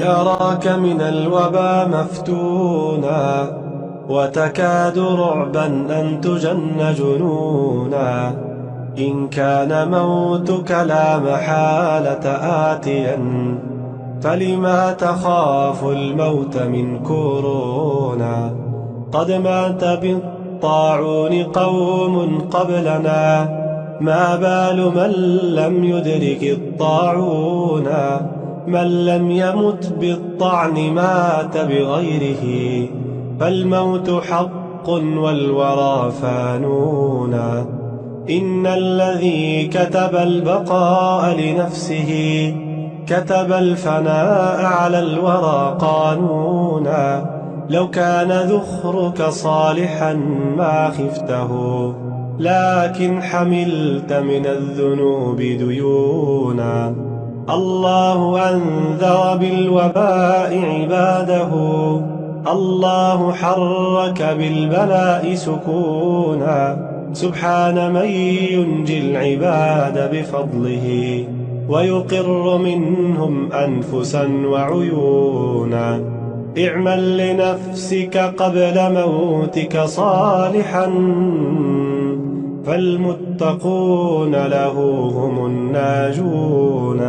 يراك من الوبا مفتونا، وتكاد رعبا أن تجن جنونا. إن كان موتك لا محالة آتيا، فلما تخاف الموت من كورونا؟ قد مات بالطاعون قوم قبلنا، ما بال من لم يدرك الطاعون؟ من لم يمت بالطعن مات بغيره، فالموت حق والورى فانون. إن الذي كتب البقاء لنفسه، كتب الفناء على الورى قانونا. لو كان ذخرك صالحا ما خفته، لكن حملت من الذنوب ديونا. الله أنذر بالوباء عباده، الله حرك بالبلاء سكونا. سبحان من ينجي العباد بفضله، ويقر منهم أنفسا وعيونا. اعمل لنفسك قبل موتك صالحا، فالمتقون له هم الناجون.